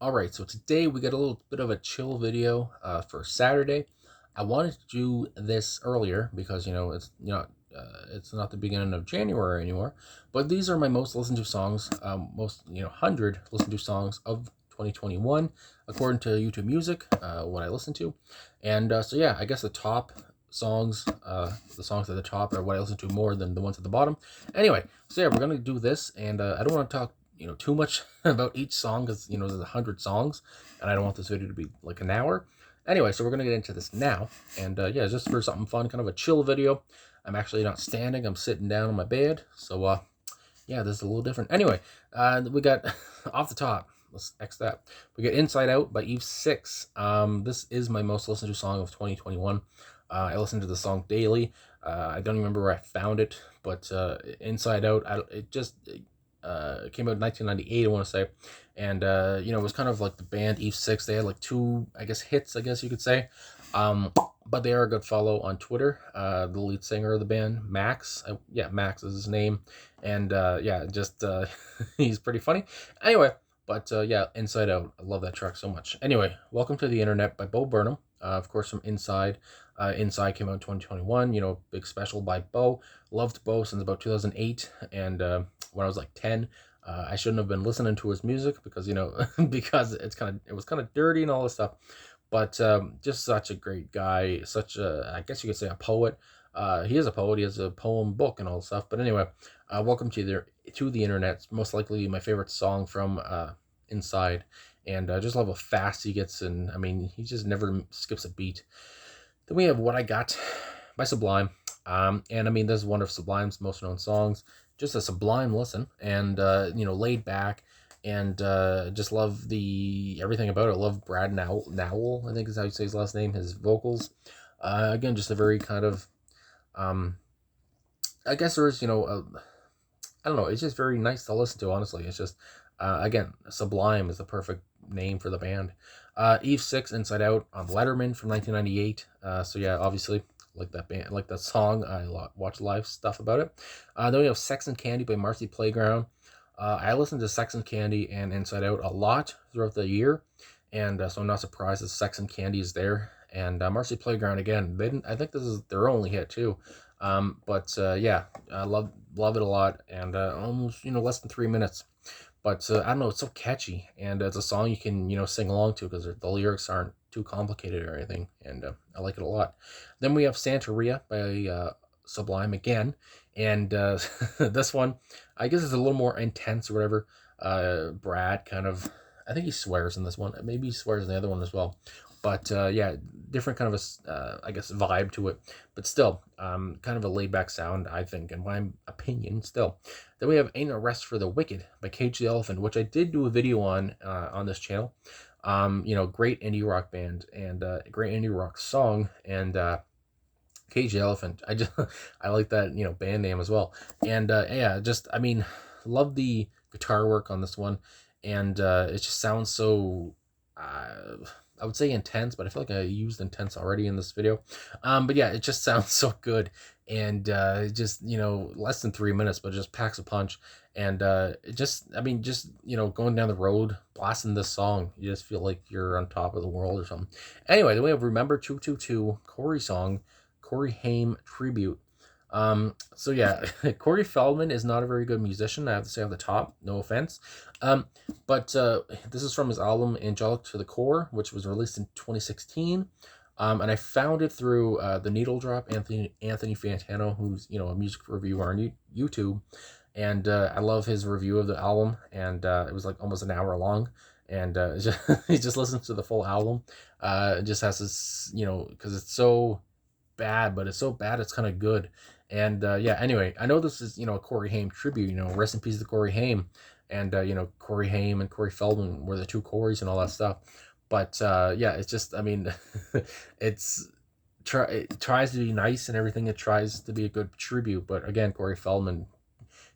Alright, so today we got a little bit of a chill video for Saturday. I wanted to do this earlier because, it's not the beginning of January anymore. But these are my most listened to songs, 100 listened to songs of 2021, according to YouTube Music, what I listen to. And so, yeah, I guess the songs at the top are what I listen to more than the ones at the bottom. Anyway, so yeah, we're going to do this, and I don't want to talk too much about each song because there's 100 songs, and I don't want this video to be like an hour. Anyway, so we're gonna get into this now, and yeah, just for something fun, kind of a chill video. I'm actually not standing; I'm sitting down on my bed. So yeah, this is a little different. Anyway, we got off the top. Let's X that. We get "Inside Out" by Eve 6. This is my most listened to song of 2021. I listen to the song daily. I don't remember where I found it, but "Inside Out," it came out in 1998, I want to say, and it was kind of like the band Eve 6. They had like two, I guess, hits, I guess you could say, but they are a good follow on Twitter. The lead singer of the band, Max, Max is his name, and he's pretty funny. Anyway, but yeah, Inside Out, I love that track so much. Anyway, Welcome to the Internet by Bo Burnham, of course, from Inside. Inside came out in 2021, big special by Bo. Loved Bo since about 2008, and when I was like 10, I shouldn't have been listening to his music because because it was kind of dirty and all this stuff. But just such a great guy, I guess you could say, a poet. He is a poet. He has a poem book and all this stuff. But anyway, Welcome to the Internet. It's most likely my favorite song from Inside, and I just love how fast he gets, and I mean, he just never skips a beat. Then we have What I Got by Sublime. And I mean, this is one of Sublime's most known songs. Just a sublime listen, and laid back, and just love everything about it. Love Brad Nowell, I think is how you say his last name. His vocals, again, just a very kind of, I guess there's I don't know. It's just very nice to listen to. Honestly, it's just again, Sublime is the perfect name for the band. Eve 6, Inside Out on Letterman from 1998. So yeah, obviously like that band, like that song. I watch live stuff about it. Then we have Sex and Candy by Marcy Playground. I listened to Sex and Candy and Inside Out a lot throughout the year, and so I'm not surprised that Sex and Candy is there. And Marcy Playground, again, I think this is their only hit too. But yeah, I love it a lot, and almost less than 3 minutes. But I don't know, it's so catchy, and it's a song you can sing along to because the lyrics aren't too complicated or anything, and I like it a lot. Then we have Santeria by Sublime again, and this one, I guess, is a little more intense or whatever. Brad kind of, I think he swears in this one. Maybe he swears in the other one as well. But yeah, different kind of I guess, vibe to it. But still, kind of a laid back sound, I think, in my opinion, still. Then we have Ain't No Rest for the Wicked by Cage the Elephant, which I did do a video on this channel. Great indie rock band, and great indie rock song, and Cage the Elephant. I like that band name as well. And yeah, I mean, love the guitar work on this one, and it just sounds so I would say intense, but I feel like I used intense already in this video. But yeah, it just sounds so good, and less than 3 minutes, but it just packs a punch. And going down the road, blasting this song, you just feel like you're on top of the world or something. Anyway, then we have Remember 222, Corey song, Corey Haim tribute. So yeah, Corey Feldman is not a very good musician, I have to say, off the top, no offense. But this is from his album Angelic to the Core, which was released in 2016. And I found it through the Needle Drop, Anthony Fantano, who's a music reviewer on YouTube, and I love his review of the album, and it was like almost an hour long, and he just listens to the full album. It just has this, because it's so bad, but it's so bad it's kind of good. And yeah, anyway, I know this is a Corey Haim tribute, rest in peace to Corey Haim. And Corey Haim and Corey Feldman were the two Corys and all that stuff. But yeah, it's just, I mean, it tries to be nice and everything. It tries to be a good tribute, but again, Corey Feldman,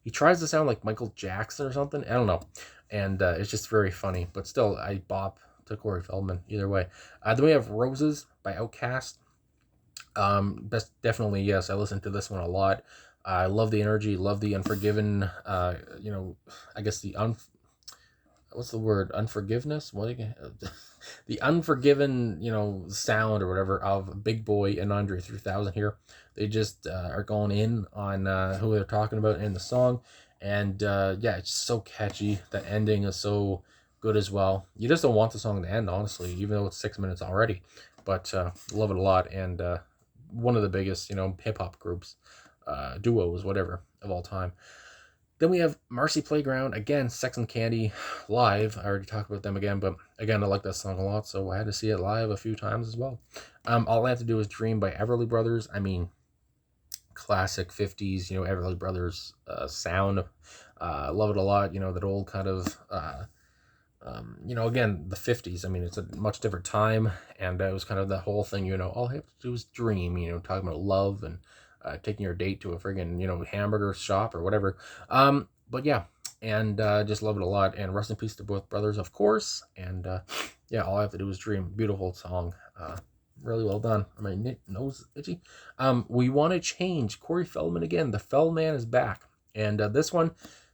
he tries to sound like Michael Jackson or something, I don't know. And it's just very funny, but still, I bop to Corey Feldman either way. Then we have Roses by Outcast. Definitely, yes, I listened to this one a lot. I love the energy, love the Unforgiven, I guess what's the word? Unforgiveness? The unforgiven, sound or whatever of Big Boy and Andre 3000 here. They just are going in on who they're talking about in the song. And yeah, it's so catchy. The ending is so good as well. You just don't want the song to end, honestly, even though it's 6 minutes already. But love it a lot. And one of the biggest, hip hop groups, duos, whatever, of all time. Then we have Marcy Playground, again, Sex and Candy live. I already talked about them again, but again, I like that song a lot, so I had to see it live a few times as well. All I Have to Do Is Dream by Everly Brothers. I mean, classic 50s, Everly Brothers sound. Love it a lot, that old kind of, again, the 50s. I mean, it's a much different time, and it was kind of the whole thing, all I have to do is dream, talking about love and taking your date to a friggin', hamburger shop or whatever. But yeah, and just love it a lot. And rest in peace to both brothers, of course. And yeah, All I Have to Do Is Dream. Beautiful song. Really well done. My nose itchy. We Want to Change. Corey Feldman again. The Feldman is back. And this one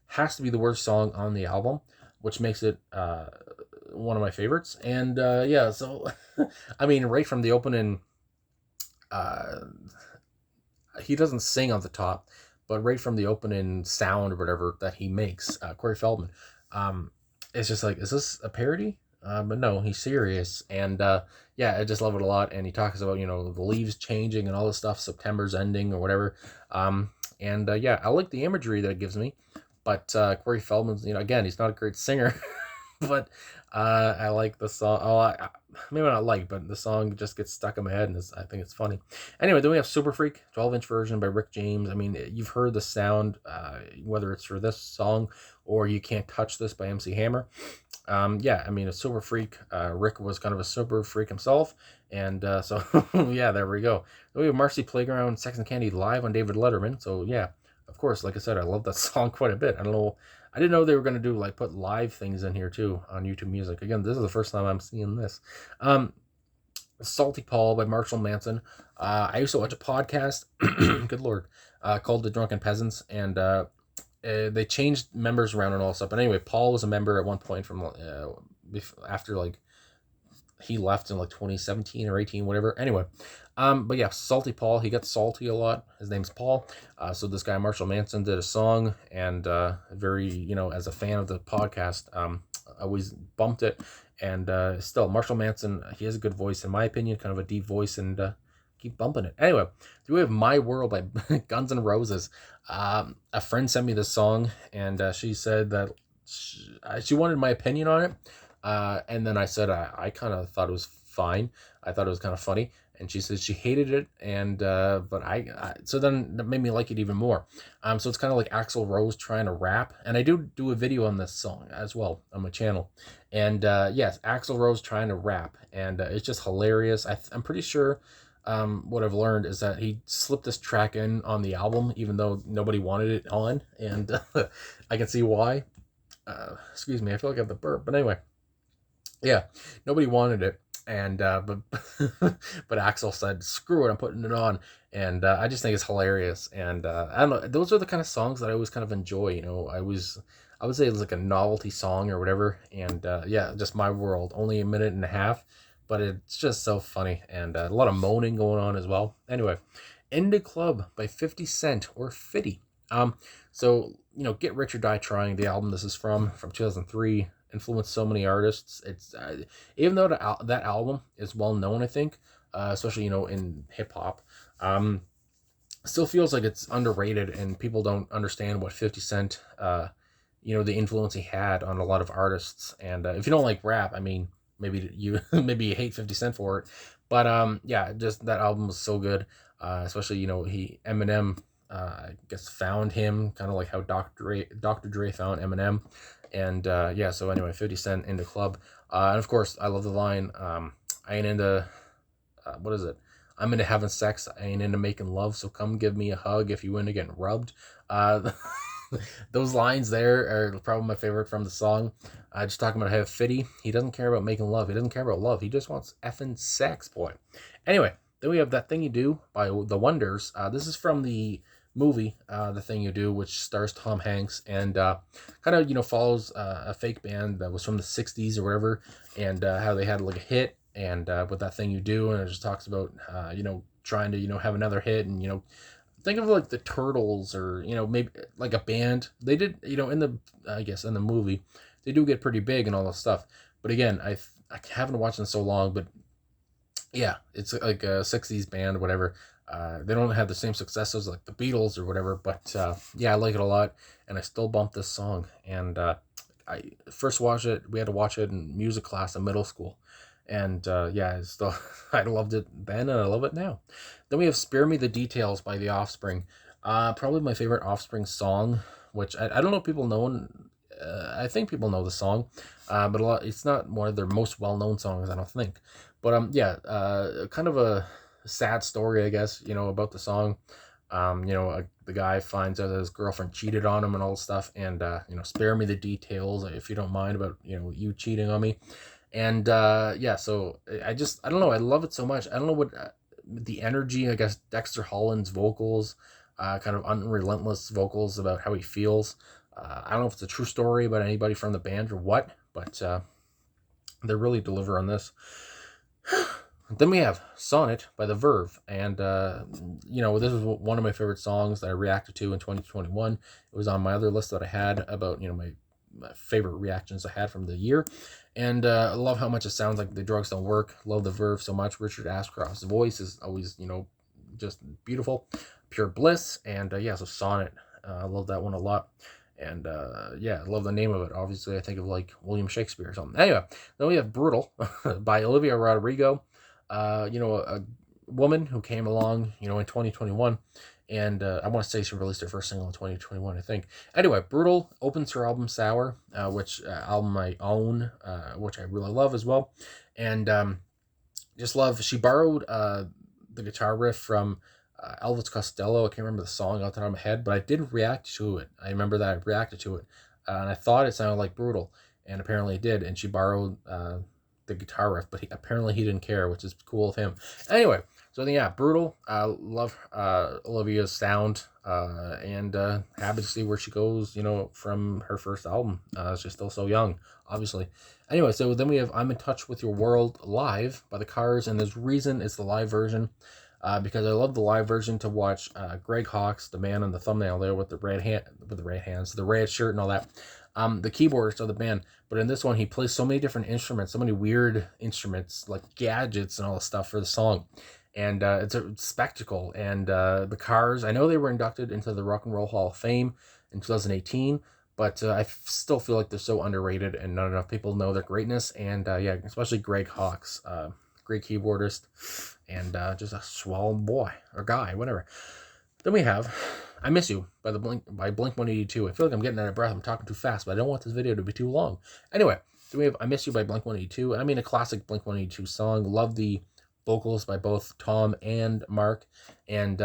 has to be the worst song on the album, which makes it one of my favorites. And yeah, so I mean, right from the opening, he doesn't sing on the top, but right from the opening sound or whatever that he makes, Corey Feldman, it's just like, is this a parody? But no, he's serious. And yeah, I just love it a lot. And he talks about, the leaves changing and all this stuff, September's ending or whatever. And yeah, I like the imagery that it gives me. But Corey Feldman's, again, he's not a great singer. But I like the song. Oh, maybe not like, but the song just gets stuck in my head, and I think it's funny. Anyway, then we have Super Freak, 12-inch version by Rick James. I mean, you've heard the sound, whether it's for this song or You Can't Touch This by MC Hammer. Yeah, I mean, a Super Freak. Rick was kind of a super freak himself, and so yeah, there we go. Then we have Marcy Playground, Sex and Candy live on David Letterman. So yeah, of course, like I said, I love that song quite a bit. I don't know. I didn't know they were going to do, put live things in here, too, on YouTube Music. Again, this is the first time I'm seeing this. Salty Paul by Marshall Manson. I used to watch a podcast, good lord, called The Drunken Peasants, and they changed members around and all stuff. But anyway, Paul was a member at one point from, after, he left in 2017 or 18, whatever. Anyway, but yeah, Salty Paul, he got salty a lot. His name's Paul. So this guy Marshall Manson did a song, and very, as a fan of the podcast, I always bumped it. And still, Marshall Manson, he has a good voice in my opinion, kind of a deep voice, and keep bumping it. Anyway, do we have My World by Guns N' Roses? A friend sent me this song, and she said that she wanted my opinion on it. And then I said I kind of thought it was fine. I thought it was kind of funny. And she said she hated it, and but so then that made me like it even more. So it's kind of like Axl Rose trying to rap, and I do a video on this song as well on my channel. And yes, Axl Rose trying to rap, and it's just hilarious. I'm pretty sure what I've learned is that he slipped this track in on the album, even though nobody wanted it on, and I can see why. Excuse me, I feel like I have the burp, but anyway. Yeah, nobody wanted it, and but but Axl said, "Screw it, I'm putting it on," and I just think it's hilarious. And I don't know, those are the kind of songs that I always kind of enjoy. I would say it's like a novelty song or whatever. And yeah, just My World, only a minute and a half, but it's just so funny, and a lot of moaning going on as well. Anyway, In the Club by 50 Cent or 50. So Get Rich or Die Trying, the album this is from 2003. Influenced so many artists. It's even though that album is well known, I think, especially in hip hop, still feels like it's underrated, and people don't understand what 50 Cent, the influence he had on a lot of artists. And if you don't like rap, I mean, maybe you hate 50 Cent for it, but yeah, just that album was so good, especially Eminem. I guess found him kind of like how Dr. Dre found Eminem. And yeah, so anyway, 50 Cent in the club. And of course, I love the line, I ain't into, what is it? I'm into having sex, I ain't into making love, so come give me a hug if you into getting rubbed. Those lines there are probably my favorite from the song. Just talking about how 50, he doesn't care about making love, he doesn't care about love, he just wants effing sex, boy. Anyway, then we have That Thing You Do by The Wonders. This is from the movie, The Thing You Do, which stars Tom Hanks, and kind of, follows a fake band that was from the 60s or whatever, and how they had like a hit, and with That Thing You Do, and it just talks about, trying to, have another hit, and, think of like the Turtles, or, maybe like a band. They did, in the, I guess, in the movie, they do get pretty big and all this stuff. But again, I haven't watched in so long, but yeah, it's like a 60s band, whatever. They don't have the same successes like the Beatles or whatever, but yeah, I like it a lot, and I still bump this song. And I first watched it, we had to watch it in music class in middle school. And yeah, I still, I loved it then, and I love it now. Then we have Spare Me the Details by The Offspring. Probably my favorite Offspring song, which I don't know if people know. I think people know the song, but it's not one of their most well-known songs, I don't think. But yeah, kind of a sad story, I guess, about the song. The guy finds out that his girlfriend cheated on him and all this stuff, and spare me the details if you don't mind about you cheating on me. And yeah, so I don't know, I love it so much. I don't know what the energy, I guess Dexter Holland's vocals, kind of unrelentless vocals about how he feels. I don't know if it's a true story about anybody from the band or what, but they really deliver on this. Then we have Sonnet by the Verve, and this is one of my favorite songs that I reacted to in 2021. It was on my other list that I had about my favorite reactions I had from the year, and I love how much it sounds like The Drugs Don't Work. Love the Verve so much. Richard Ashcroft's voice is always just beautiful, pure bliss. And yeah, so Sonnet, I love that one a lot. And yeah, I love the name of it. Obviously, I think of like William Shakespeare or something. Anyway, then we have Brutal by Olivia Rodrigo. A woman who came along, in 2021. And I want to say she released her first single in 2021, I think. Anyway, Brutal opens her album Sour, which album I own, which I really love as well. And just love, she borrowed the guitar riff from Elvis Costello. I can't remember the song off the top of my head, but I did react to it. I remember that I reacted to it, and I thought it sounded like Brutal, and apparently it did. And she borrowed the guitar riff, but apparently he didn't care, which is cool of him. Anyway, so yeah, Brutal. Love Olivia's sound, and happy to see where she goes, from her first album. She's still so young, obviously. Anyway, so then we have I'm in Touch with Your World live by the Cars, and there's reason it's the live version. Because I love the live version to watch Greg Hawkes, the man on the thumbnail there with the red hands, the red shirt and all that. The keyboardist of the band, but in this one he plays so many different instruments, so many weird instruments like gadgets and all this stuff for the song, and it's a spectacle. And the Cars, I know they were inducted into the Rock and Roll Hall of Fame in 2018, but I still feel like they're so underrated and not enough people know their greatness. And yeah, especially Greg Hawkes, great keyboardist, and just a swell boy or guy, whatever. Then we have I Miss You by Blink-182. I feel like I'm getting out of breath. I'm talking too fast, but I don't want this video to be too long. Anyway, then we have I Miss You by Blink-182. I mean, a classic Blink-182 song. Love the vocals by both Tom and Mark. And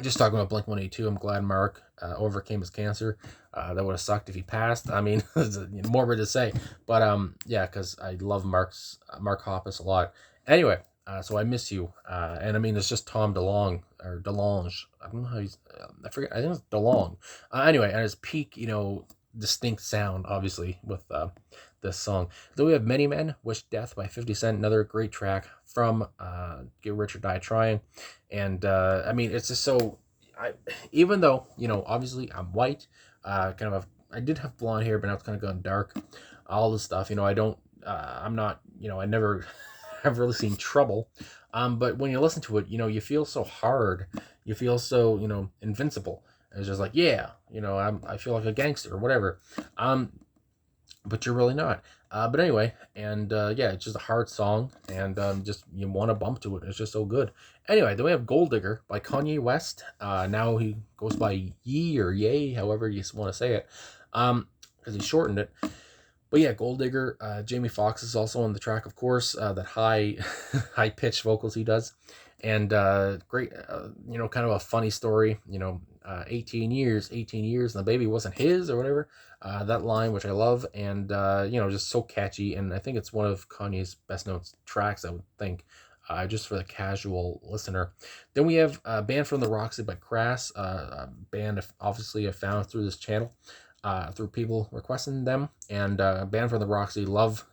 just talking about Blink-182, I'm glad Mark overcame his cancer. That would have sucked if he passed. I mean, it's morbid to say, but yeah, because I love Mark Hoppus a lot. Anyway, so I Miss You, and I mean, it's just Tom DeLonge, or DeLonge. I don't know how he's, I forget. I think it's DeLonge. Anyway, at his peak, distinct sound, obviously, with this song. Then we have Many Men, Wish Death by 50 Cent, another great track from Get Rich or Die Trying. And I mean, it's just so, even though, obviously I'm white, I did have blonde hair, but now it's kind of gone dark, all this stuff, I'm not, I never have really seen Trouble, but when you listen to it, you feel so hard, you feel so, invincible. It's just like, yeah, I feel like a gangster or whatever, but you're really not. But anyway, and yeah, it's just a hard song, and just you want to bump to it. It's just so good. Anyway, then we have Gold Digger by Kanye West. Now he goes by Ye or Ye, however you want to say it, because he shortened it. But yeah, Gold Digger. Jamie Foxx is also on the track, of course. That high pitched vocals he does, and great. Kind of a funny story. 18 years, and the baby wasn't his or whatever. That line, which I love, and just so catchy. And I think it's one of Kanye's best known tracks, I would think. just for the casual listener. Then we have Banned from the Roxy by Crass, a band obviously I found through this channel, through people requesting them. And Banned from the Roxy, love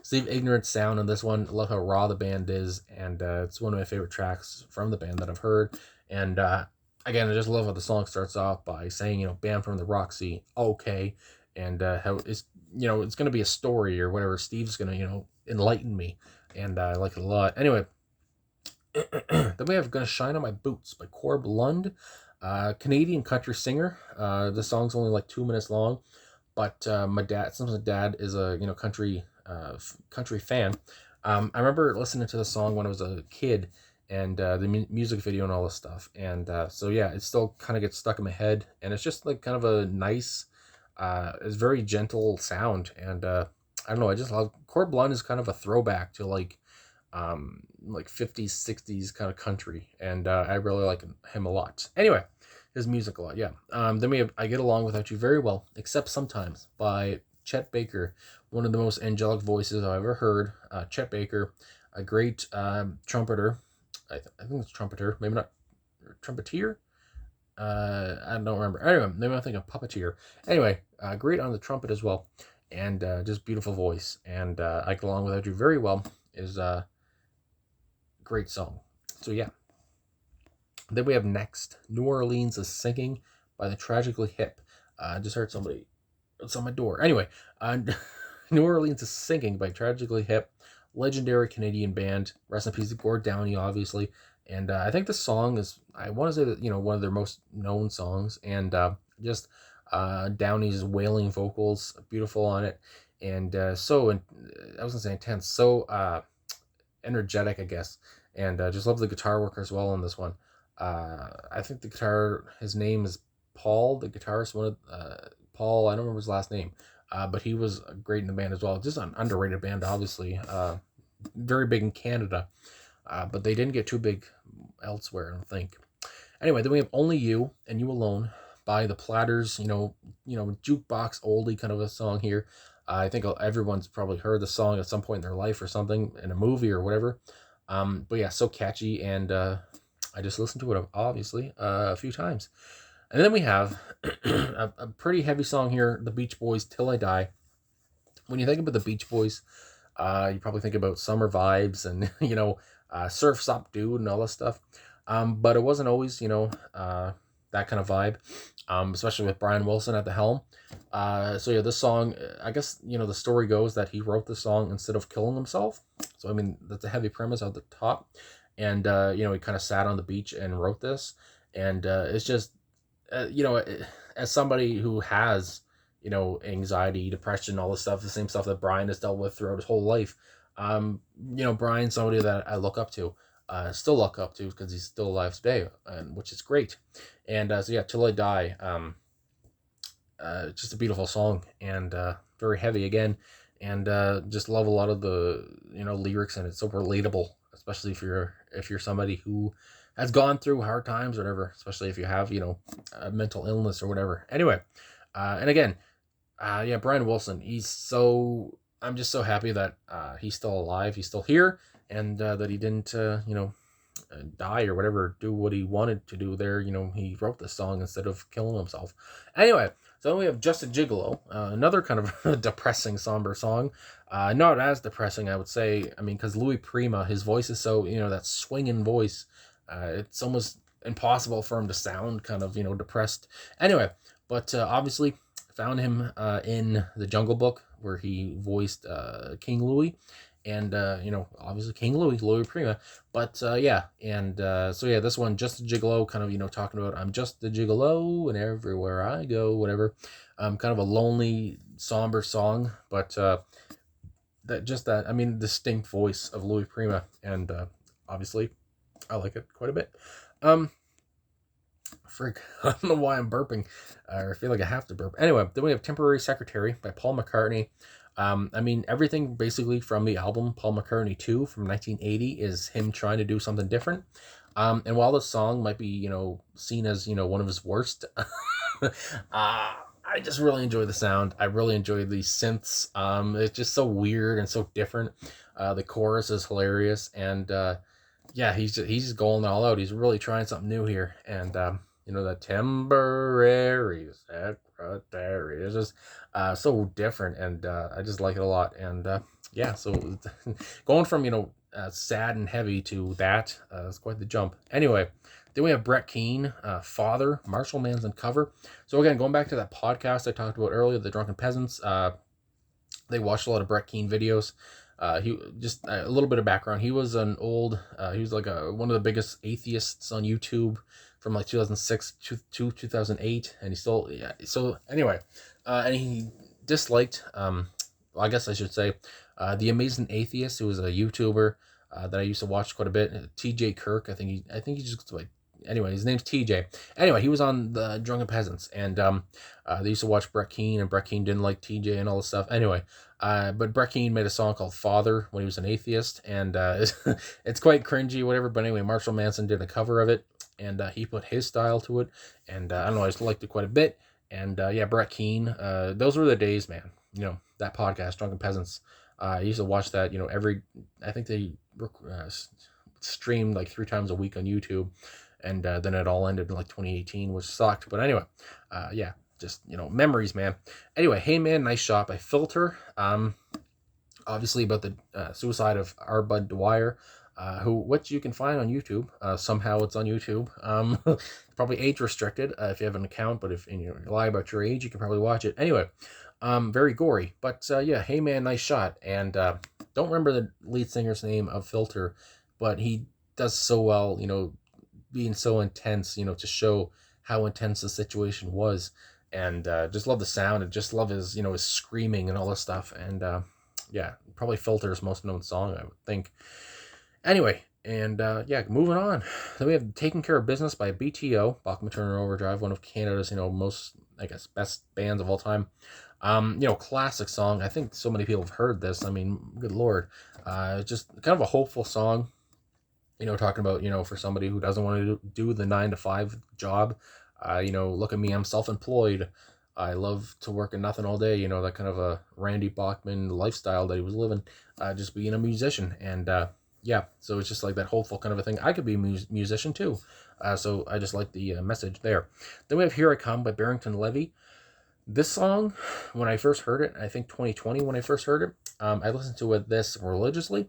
Steve Ignorant's sound on this one, love how raw the band is, and it's one of my favorite tracks from the band that I've heard. And again, I just love how the song starts off by saying, Banned from the Roxy, okay, and how it's, it's going to be a story or whatever. Steve's going to, enlighten me, and I like it a lot. Anyway, then we have Gonna Shine on My Boots by Corb Lund, Canadian country singer. The song's only like 2 minutes long, but since my dad is a country fan, I remember listening to the song when I was a kid, and the music video and all this stuff, and so yeah, it still kind of gets stuck in my head, and it's just like kind of a nice, it's very gentle sound, and I don't know, I just love Corb Lund. Is kind of a throwback to like 50s 60s kind of country, and I really like him a lot. Anyway, his music a lot, yeah. Then we have I Get Along Without You Very Well, Except Sometimes by Chet Baker, one of the most angelic voices I've ever heard. Chet Baker, a great trumpeter. I think it's trumpeter, maybe not trumpeter. I don't remember. Anyway, maybe I'm thinking puppeteer. Anyway, great on the trumpet as well, and just beautiful voice. And I Get Along Without You Very Well is a great song. So yeah. Then we have next, New Orleans is Singing by the Tragically Hip. I just heard somebody, it's on my door. Anyway, New Orleans is Singing by Tragically Hip, legendary Canadian band. Rest in peace to Gord Downey, obviously. And I think the song is, I want to say that, one of their most known songs. And just Downey's wailing vocals, beautiful on it. And I was going to say intense, so energetic, I guess. And just love the guitar work as well on this one. I think the guitar, his name is Paul, the guitarist, Paul, I don't remember his last name, but he was great in the band as well. Just an underrated band, obviously. Very big in Canada, but they didn't get too big elsewhere, I don't think. Anyway, then we have Only You and You Alone by the Platters, jukebox oldie kind of a song here. I think everyone's probably heard the song at some point in their life or something, in a movie or whatever. But yeah, so catchy, and I just listened to it, obviously, a few times. And then we have a pretty heavy song here, The Beach Boys, Till I Die. When you think about the Beach Boys, you probably think about summer vibes and, Surf's Up Dude and all this stuff. But it wasn't always, that kind of vibe, especially with Brian Wilson at the helm. So yeah, this song, I guess, the story goes that he wrote the song instead of killing himself. So, I mean, that's a heavy premise at the top. And, he kind of sat on the beach and wrote this. And it's just, as somebody who has, anxiety, depression, all this stuff, the same stuff that Brian has dealt with throughout his whole life. Brian's somebody that I look up to, still look up to, because he's still alive today, which is great. And so yeah, Till I Die, just a beautiful song, and very heavy again, and just love a lot of the lyrics, and it's so relatable, especially if you're somebody who has gone through hard times or whatever, especially if you have a mental illness or whatever. Anyway, and again, yeah, Brian Wilson, I'm just so happy that he's still alive, he's still here, and that he didn't die or whatever, do what he wanted to do there. He wrote this song instead of killing himself. Anyway, so then we have Just a Gigolo, another kind of depressing, somber song. Not as depressing, I would say. I mean, because Louis Prima, his voice is so, that swinging voice. It's almost impossible for him to sound kind of, depressed. Anyway, but obviously found him in The Jungle Book, where he voiced King Louis. And, obviously King Louis Prima. But, yeah, and so, yeah, this one, Just a Gigolo, kind of, talking about I'm just a gigolo and everywhere I go, whatever. Kind of a lonely, somber song, but distinct voice of Louis Prima, and obviously I like it quite a bit. Freak, I don't know why I'm burping, or I feel like I have to burp. Anyway, then we have Temporary Secretary by Paul McCartney. Everything basically from the album Paul McCartney 2 from 1980 is him trying to do something different. And while the song might be, seen as, one of his worst, I just really enjoy the sound. I really enjoy the synths. It's just so weird and so different. The chorus is hilarious, and yeah, he's just going all out. He's really trying something new here, and the temporary secretary is just so different, and I just like it a lot. And yeah, so going from sad and heavy to that, it's quite the jump. Anyway, then we have Brett Keane, Father, Marshall Manson cover. So again, going back to that podcast I talked about earlier, the Drunken Peasants. They watched a lot of Brett Keane videos. He just a little bit of background. He was he was like one of the biggest atheists on YouTube from like 2006 to 2008, and he still, yeah. So anyway, and he disliked, well, I guess I should say, the Amazing Atheist, who was a YouTuber that I used to watch quite a bit. TJ Kirk, I think he just like. Anyway, his name's TJ. Anyway, he was on the Drunken Peasants, and they used to watch Brett Keane, and Brett Keane didn't like TJ and all this stuff. Anyway, but Brett Keane made a song called Father when he was an atheist, and it's quite cringy, whatever. But anyway, Marshall Manson did a cover of it, and he put his style to it, and I don't know, I just liked it quite a bit. And yeah, Brett Keane, those were the days, man. That podcast, Drunken Peasants. I used to watch that, I think they streamed like 3 times a week on YouTube. And then it all ended in like 2018, which sucked. But anyway, yeah, just, memories, man. Anyway, Hey Man, Nice Shot by Filter. Obviously about the suicide of our Bud Dwyer, which you can find on YouTube. Somehow it's on YouTube. Probably age restricted if you have an account, but if you lie about your age, you can probably watch it. Anyway, very gory. But yeah, Hey Man, Nice Shot. And don't remember the lead singer's name of Filter, but he does so well, being so intense, to show how intense the situation was, and just love the sound, and just love his, his screaming and all this stuff, and yeah, probably Filter's most known song, I would think. Anyway, and yeah, moving on. Then we have Taking Care of Business by BTO, Bachman Turner Overdrive, one of Canada's, most, I guess, best bands of all time. Classic song. I think so many people have heard this. I mean, good Lord. Just kind of a hopeful song. Talking about, for somebody who doesn't want to do the 9 to 5 job, look at me, I'm self-employed. I love to work and nothing all day, that kind of a Randy Bachman lifestyle that he was living, just being a musician. And, yeah, so it's just like that hopeful kind of a thing. I could be a musician too. So I just like the message there. Then we have Here I Come by Barrington Levy. This song, when I first heard it, I think 2020 when I first heard it, I listened to this religiously.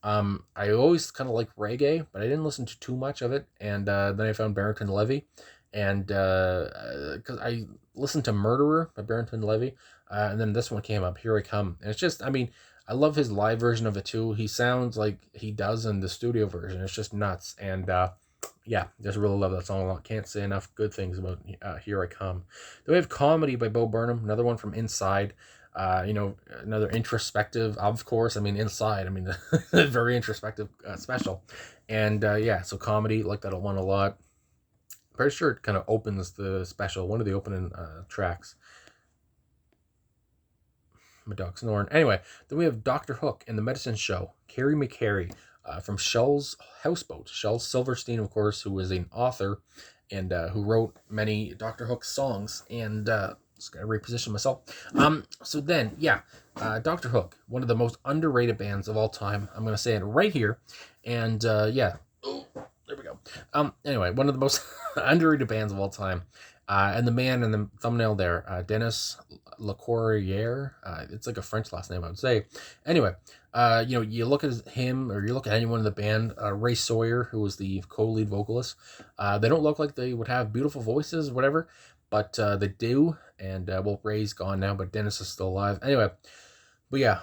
I always kind of like reggae, but I didn't listen to too much of it. And then I found Barrington Levy, and because I listened to Murderer by Barrington Levy, and then this one came up, Here I Come. And it's just, I mean, I love his live version of it too. He sounds like he does in the studio version. It's just nuts. And yeah, just really love that song a lot. Can't say enough good things about Here I Come. Then we have Comedy by Bo Burnham, another one from Inside. Another introspective, of course. I mean, Inside, I mean, very introspective special. And yeah, so Comedy, like that one a lot. Pretty sure it kind of opens the special, one of the opening tracks. My dog's snoring. Anyway, then we have Dr. Hook and the Medicine Show, Carrie McCarry, from Shell's Houseboat. Shel Silverstein, of course, who is an author and who wrote many Dr. Hook songs. And just gotta reposition myself. So then, yeah, Dr. Hook, one of the most underrated bands of all time. I'm gonna say it right here. And yeah. Oh, there we go. Anyway, one of the most underrated bands of all time. And the man in the thumbnail there, Dennis Lecourrier. It's like a French last name, I would say. Anyway, you look at him, or you look at anyone in the band, Ray Sawyer, who was the co-lead vocalist. They don't look like they would have beautiful voices, whatever, but they do. And well, Ray's gone now, but Dennis is still alive. Anyway, but yeah,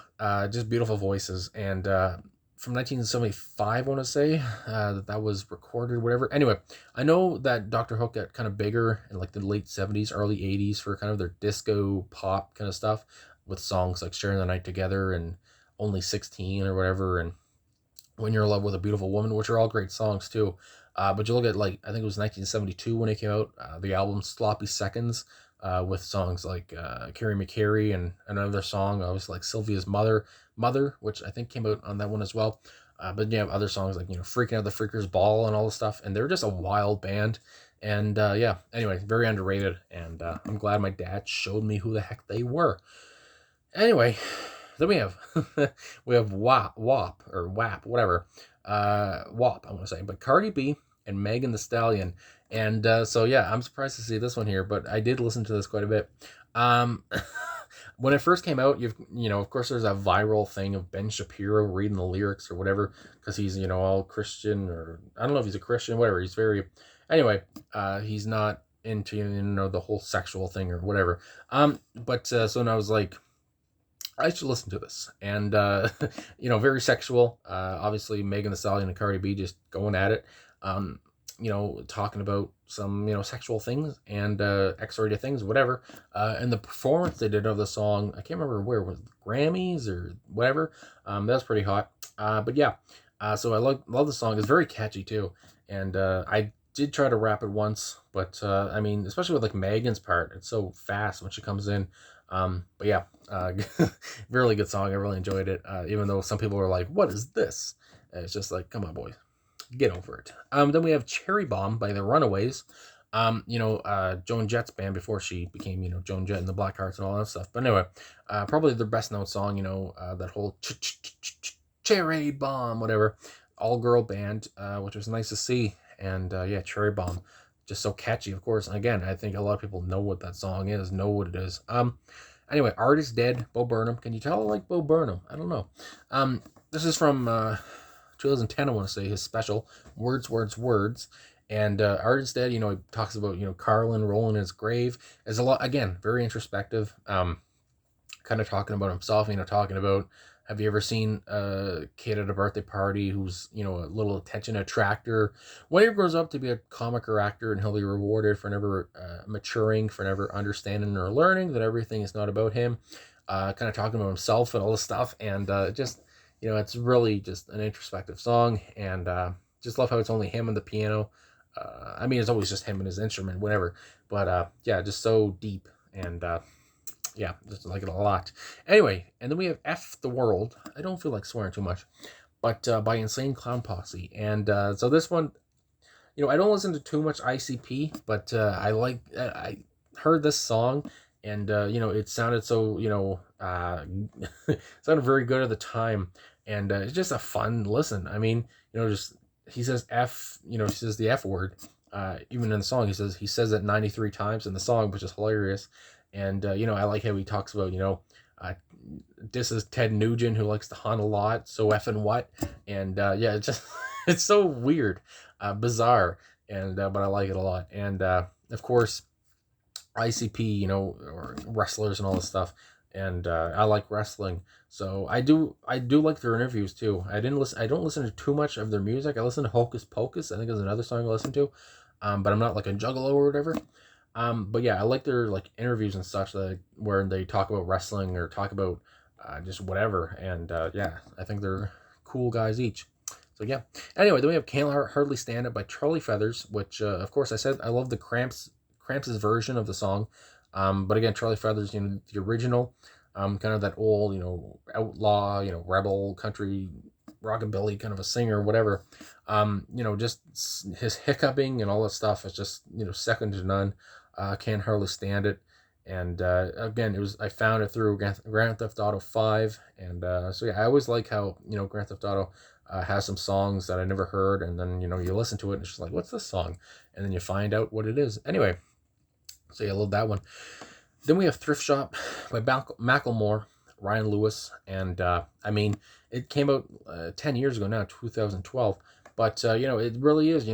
just beautiful voices. And from 1975, I want to say, that was recorded, whatever. Anyway, I know that Dr. Hook got kind of bigger in like the late 70s, early 80s for kind of their disco pop kind of stuff with songs like Sharing the Night Together and Only 16 or whatever, and When You're in Love with a Beautiful Woman, which are all great songs too. But you look at, like, I think it was 1972 when it came out, the album Sloppy Seconds, with songs like Carrie McCarry and another song, obviously like Sylvia's Mother, which I think came out on that one as well. But you have other songs like, Freaking Out the Freakers Ball and all this stuff. And they're just a wild band. And yeah, anyway, very underrated. And I'm glad my dad showed me who the heck they were. Anyway, Then we have we have WAP or WAP, whatever. WAP, I want to say, but Cardi B and Megan the Stallion. And so yeah, I'm surprised to see this one here, but I did listen to this quite a bit. Um, when it first came out, of course, there's that viral thing of Ben Shapiro reading the lyrics or whatever, because he's all Christian, or I don't know if he's a Christian, whatever. He's very, anyway, he's not into the whole sexual thing or whatever. But so now I was like, I should listen to this, and very sexual. Obviously, Megan Thee Stallion and Cardi B just going at it. Talking about some sexual things and X-rated things, whatever. And the performance they did of the song, I can't remember where, was it Grammys or whatever. That was pretty hot. But yeah, so I love the song. It's very catchy too, and I did try to rap it once, but I mean, especially with like Megan's part, it's so fast when she comes in. But yeah, really good song. I really enjoyed it. Even though some people were like, "What is this?" It's just like, come on, boys, get over it. Then we have Cherry Bomb by the Runaways. Joan Jett's band before she became, Joan Jett and the Blackhearts and all that stuff. But anyway, probably their best known song, that whole Cherry Bomb, whatever, all girl band, which was nice to see. And yeah, Cherry Bomb, just so catchy, of course. And again, I think a lot of people know what that song is, know what it is. Anyway, Artist Dead, Bo Burnham. Can you tell I like Bo Burnham? I don't know. This is from 2010, I want to say, his special, Words, Words, Words. And Artist Dead, he talks about, Carlin rolling in his grave. There's a lot, again, very introspective, kind of talking about himself, talking about, have you ever seen a kid at a birthday party who's, a little attention attractor? When he grows up to be a comic or actor, and he'll be rewarded for never maturing, for never understanding or learning that everything is not about him. Kind of talking about himself and all this stuff. And just, it's really just an introspective song. And just love how it's only him and the piano. I mean, it's always just him and his instrument, whatever. But yeah, just so deep. And yeah, just like it a lot. Anyway, and then we have F the World. I don't feel like swearing too much, but by Insane Clown Posse. And so this one, I don't listen to too much ICP, but I heard this song, and it sounded so sounded very good at the time, and it's just a fun listen. I mean, just he says F, he says the F word. Even in the song, he says it 93 times in the song, which is hilarious. And, I like how he talks about, this is Ted Nugent, who likes to hunt a lot, so effing what? And, yeah, it's just, it's so weird, bizarre, and, but I like it a lot. And, of course, ICP, or wrestlers and all this stuff. And, I like wrestling. So I do like their interviews too. I don't listen to too much of their music. I listen to Hocus Pocus, I think is another song I listen to. But I'm not like a juggalo or whatever. But yeah, I like their like interviews and such, where they talk about wrestling or talk about just whatever. And yeah, I think they're cool guys each. So yeah. Anyway, then we have Can't Hardly Stand It by Charlie Feathers, which of course I said I love the Cramps' version of the song. But again, Charlie Feathers, the original, kind of that old, outlaw, rebel country rockabilly kind of a singer, whatever. Just his hiccuping and all that stuff is just, second to none. Can't hardly stand it. And again, I found it through Grand Theft Auto 5. And so yeah, I always like how, Grand Theft Auto has some songs that I never heard, and then, you listen to it and it's just like, what's this song? And then you find out what it is. Anyway, so yeah, I love that one. Then we have Thrift Shop by Macklemore, Ryan Lewis, and I mean, it came out 10 years ago now, 2012. But it really is,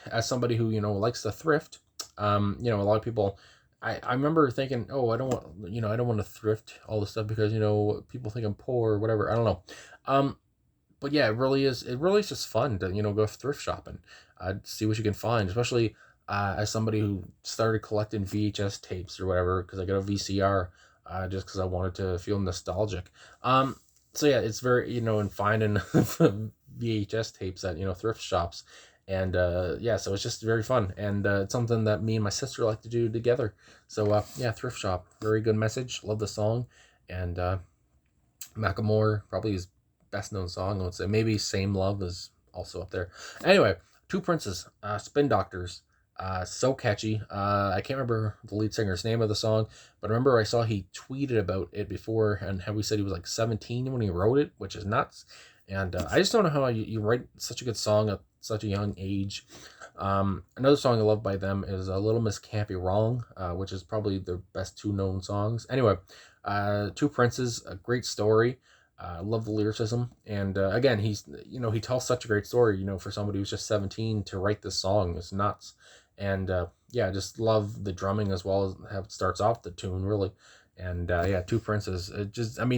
as somebody who likes to thrift, a lot of people. I remember thinking, oh, I don't want to thrift all this stuff because people think I'm poor or whatever. I don't know. But yeah, it really is. It really is just fun to go thrift shopping, see what you can find, especially. As somebody who started collecting VHS tapes or whatever, because I got a VCR, just because I wanted to feel nostalgic. So yeah, it's very, and finding VHS tapes at, thrift shops. And, yeah, so it's just very fun. And, it's something that me and my sister like to do together. So, yeah, Thrift Shop, very good message. Love the song. And, Macklemore, probably his best known song, I would say. Maybe Same Love is also up there. Anyway, Two Princes, Spin Doctors. So catchy. I can't remember the lead singer's name of the song, but I remember I saw he tweeted about it before and how he said he was like 17 when he wrote it, which is nuts. And I just don't know how you write such a good song at such a young age. Another song I love by them is Little Miss Can't Be Wrong, which is probably their best two known songs. Anyway, Two Princes, a great story. Love the lyricism, and again, he tells such a great story. For somebody who's just 17 to write this song is nuts, and yeah, just love the drumming as well as how it starts off the tune really, and yeah, Two Princes,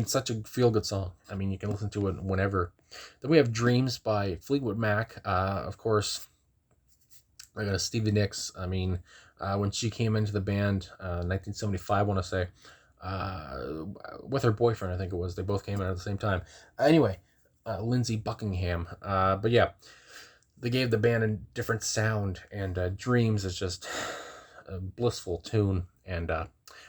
such a feel good song. You can listen to it whenever. Then we have Dreams by Fleetwood Mac. Of course, I got a Stevie Nicks. When she came into the band, 1975, I want to say. With her boyfriend, I think it was. They both came out at the same time. Anyway, Lindsey Buckingham. But yeah, they gave the band a different sound, and Dreams is just a blissful tune. And I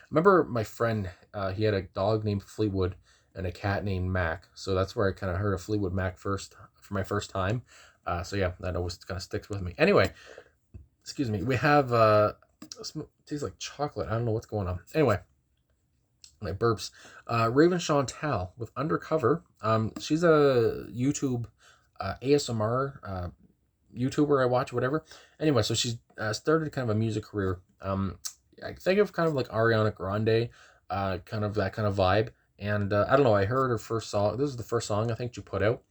remember my friend, he had a dog named Fleetwood and a cat named Mac. So that's where I kind of heard of Fleetwood Mac first, for my first time. So yeah, that always kind of sticks with me. Anyway, excuse me, we have, it tastes like chocolate. I don't know what's going on. Anyway, my burps. Raven Chantal with Undercover. She's a YouTube ASMR YouTuber I watch, whatever. Anyway, so she started kind of a music career. I think of kind of like Ariana Grande, kind of that kind of vibe. And I don't know, I heard her first song. This is the first song I think she put out.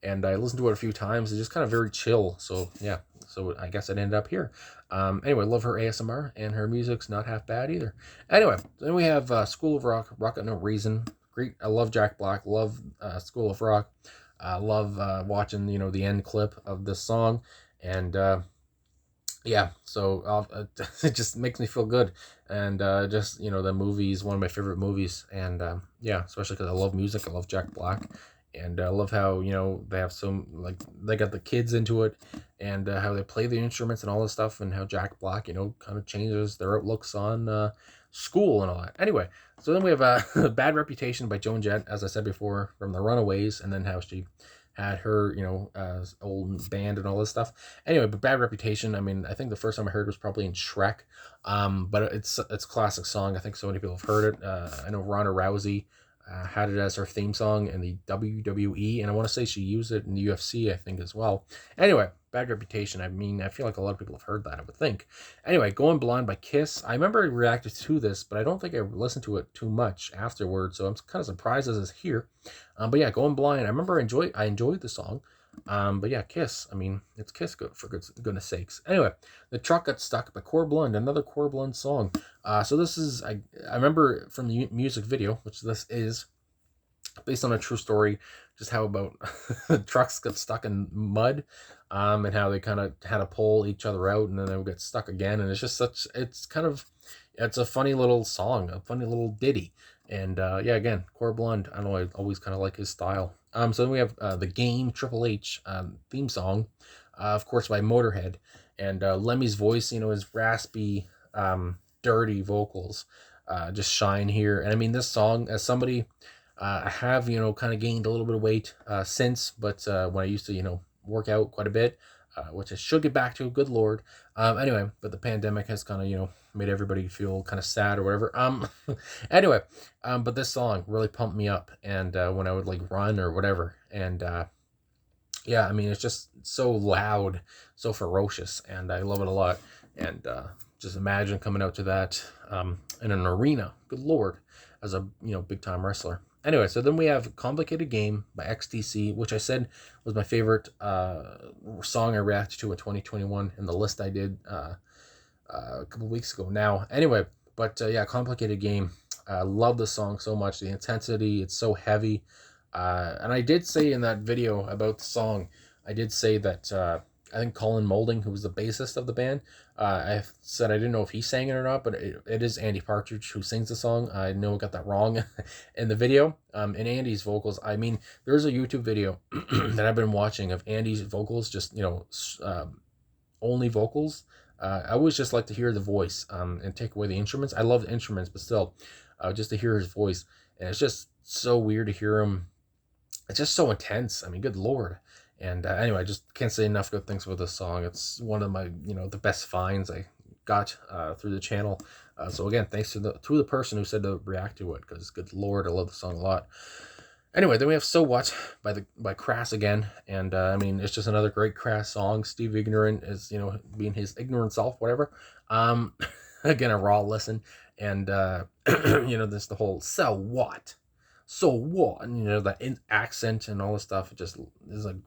And I listened to it a few times. It's just kind of very chill. So yeah, so I guess it ended up here. Anyway, love her ASMR, and her music's not half bad either. Anyway, then we have School of Rock, Rocket No Reason. Great. I love Jack Black. Love School of Rock. I love watching, the end clip of this song. And yeah, so it just makes me feel good. And just, the movie is one of my favorite movies. And yeah, especially because I love music. I love Jack Black. And I love how, they have they got the kids into it, and how they play the instruments and all this stuff, and how Jack Black, kind of changes their outlooks on school and all that. Anyway, so then we have a Bad Reputation by Joan Jett, as I said before, from the Runaways, and then how she had her, old band and all this stuff. Anyway, but Bad Reputation, I think the first time I heard it was probably in Shrek, but it's a classic song. I think so many people have heard it. I know Ronda Rousey had it as her theme song in the WWE, and I want to say she used it in the UFC, I think, as well. Anyway, Bad Reputation. I feel like a lot of people have heard that, I would think. Anyway, Going Blind by Kiss. I remember I reacted to this, but I don't think I listened to it too much afterwards, so I'm kind of surprised as it's here. But yeah, Going Blind. I remember I enjoyed the song. But yeah, Kiss. It's Kiss, good for goodness sakes. Anyway, The Truck Got Stuck by Core Blund, another Core Blund song. So this is, I remember from the music video, which this is, based on a true story, just how about trucks got stuck in mud, and how they kind of had to pull each other out, and then they would get stuck again. And it's just it's a funny little song, a funny little ditty. And yeah, again, Core Blund, I know I always kind of like his style. So then we have The Game, Triple H theme song, of course, by Motorhead. And Lemmy's voice, his raspy, dirty vocals just shine here. And this song, as somebody, I have, kind of gained a little bit of weight since, but when I used to, work out quite a bit, which I should get back to, good Lord. Anyway, but the pandemic has kind of, made everybody feel kind of sad or whatever. Anyway, but this song really pumped me up, and when I would run or whatever, and yeah, it's just so loud, so ferocious, and I love it a lot. And just imagine coming out to that in an arena, good Lord, as a big time wrestler. Anyway, so then we have Complicated Game by XTC, which I said was my favorite song I reacted to in 2021 in the list I did a couple weeks ago now. Anyway, but yeah, Complicated Game. I love the song so much. The intensity, it's so heavy. And I did say in that video about the song, I did say that I think Colin Moulding, who was the bassist of the band, I said I didn't know if he sang it or not, but it is Andy Partridge who sings the song. I know I got that wrong in the video. And Andy's vocals, there's a YouTube video that I've been watching of Andy's vocals, just, only vocals. I always just like to hear the voice and take away the instruments. I love the instruments, but still, just to hear his voice. And it's just so weird to hear him. It's just so intense. Good Lord. And anyway, I just can't say enough good things about this song. It's one of my, the best finds I got through the channel. So again, thanks to the person who said to react to it, because good lord, I love the song a lot. Anyway, then we have So What by Crass again, and I mean, it's just another great Crass song. Steve Ignorant is, being his ignorant self, whatever. Again, a raw listen, and this the whole so what, and that accent and all this stuff. It just is like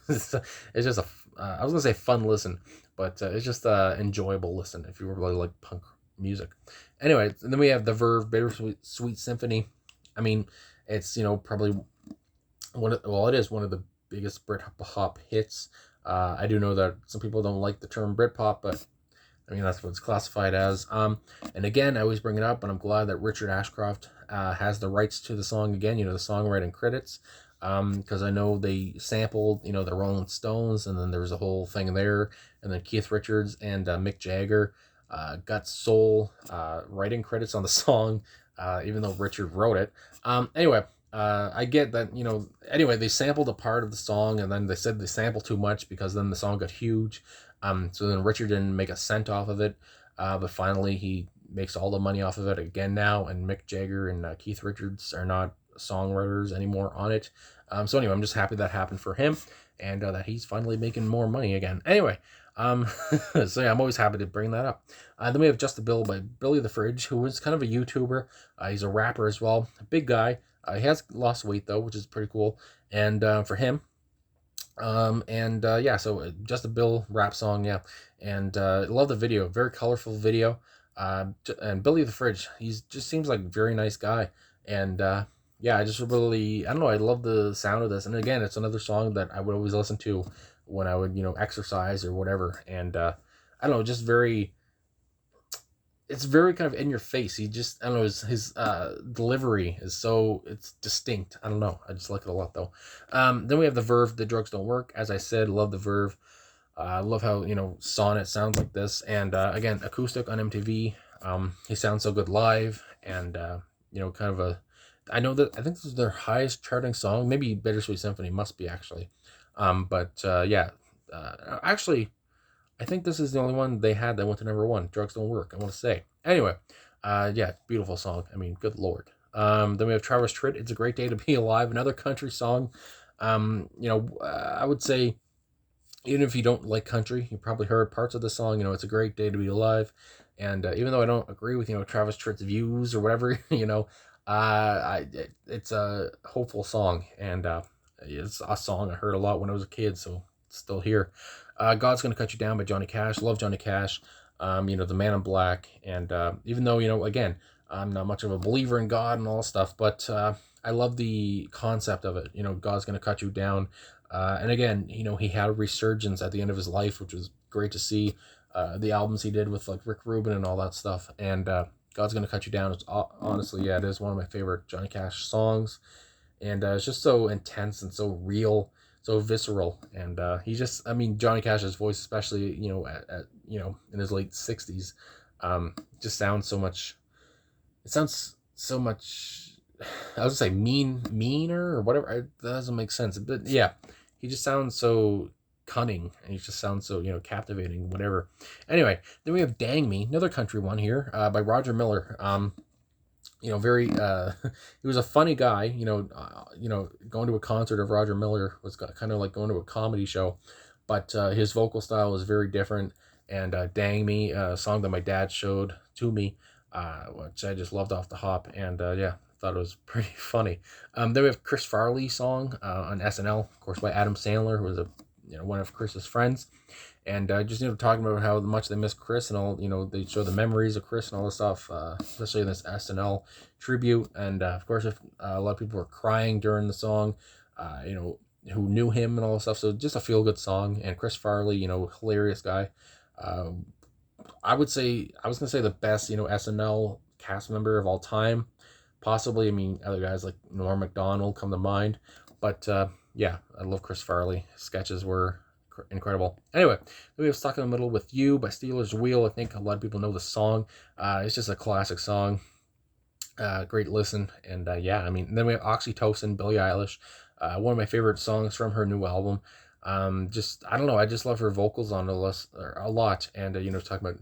it's just I was gonna say fun listen, but it's just enjoyable listen if you really like punk music. Anyway, and then we have the Verve Bittersweet Sweet Symphony. I mean, it's probably it is one of the biggest Britpop hits. I do know that some people don't like the term Britpop, but I mean that's what it's classified as. And again, I always bring it up, and I'm glad that Richard Ashcroft has the rights to the song again. The songwriting credits, because I know they sampled the Rolling Stones, and then there was a whole thing there, and then Keith Richards and Mick Jagger got sole writing credits on the song, even though Richard wrote it. Anyway, I get that, anyway, they sampled a part of the song, and then they said they sampled too much because then the song got huge. So then Richard didn't make a cent off of it, but finally he makes all the money off of it again now, and Mick Jagger and Keith Richards are not songwriters anymore on it. So anyway, I'm just happy that happened for him, and that he's finally making more money again. Anyway, so yeah, I'm always happy to bring that up. Then we have Just a Bill by Billy the Fridge, who is kind of a YouTuber. He's a rapper as well, a big guy. He has lost weight though, which is pretty cool. And for him, yeah, so Just a Bill rap song, yeah. And love the video, very colorful video. And Billy the Fridge, just seems like a very nice guy. And yeah, I just really, I don't know, I love the sound of this. And again, it's another song that I would always listen to when I would, exercise or whatever. And I don't know, just it's very kind of in your face. He just, I don't know, his delivery is it's distinct. I don't know. I just like it a lot though. Then we have the Verve, The Drugs Don't Work. As I said, love the Verve. I love how, Sonnet sounds like this. And again, acoustic on MTV. He sounds so good live. And, kind of I think this is their highest charting song. Maybe Bittersweet Symphony must be actually. Yeah. Actually, I think this is the only one they had that went to #1. Drugs Don't Work, I want to say. Anyway, yeah, beautiful song. I mean, good lord. Then we have Travis Tritt, It's a Great Day to Be Alive, another country song. I would say, even if you don't like country, you probably heard parts of the song. It's a great day to be alive. And even though I don't agree with, Travis Tritt's views or whatever, it's a hopeful song. And it's a song I heard a lot when I was a kid, so it's still here. God's Gonna Cut You Down by Johnny Cash. Love Johnny Cash. The Man in Black. And even though, again, I'm not much of a believer in God and all stuff, but I love the concept of it. God's Gonna Cut You Down. And again, he had a resurgence at the end of his life, which was great to see. The albums he did with like Rick Rubin and all that stuff. And God's Gonna Cut You Down is honestly, yeah, it is one of my favorite Johnny Cash songs. And it's just so intense and so real, so visceral. And Johnny Cash's voice, especially, in his late 60s, just sounds so much, it sounds so much, I was gonna say meaner or whatever. That doesn't make sense. But yeah, he just sounds so cunning, and he just sounds so, captivating, whatever. Anyway, then we have Dang Me, another country one here, by Roger Miller. Very, he was a funny guy, going to a concert of Roger Miller was kind of like going to a comedy show, but his vocal style is very different. And Dang Me, a song that my dad showed to me, which I just loved off the hop. And yeah, thought it was pretty funny. Then we have Chris Farley song on SNL, of course, by Adam Sandler, who was one of Chris's friends. And just, talking about how much they miss Chris and all, they show the memories of Chris and all this stuff, especially in this SNL tribute. And, of course, if a lot of people were crying during the song, who knew him and all this stuff. So just a feel-good song. And Chris Farley, hilarious guy. I was going to say the best, SNL cast member of all time. Possibly, other guys like Norm Macdonald come to mind. But, yeah, I love Chris Farley. His sketches were incredible. Anyway, we have Stuck in the Middle with You by Steelers Wheel. I think a lot of people know the song. It's just a classic song. Great listen. And yeah, then we have Oxytocin, Billie Eilish. One of my favorite songs from her new album. Just I don't know. I just love her vocals on a lot, and talking about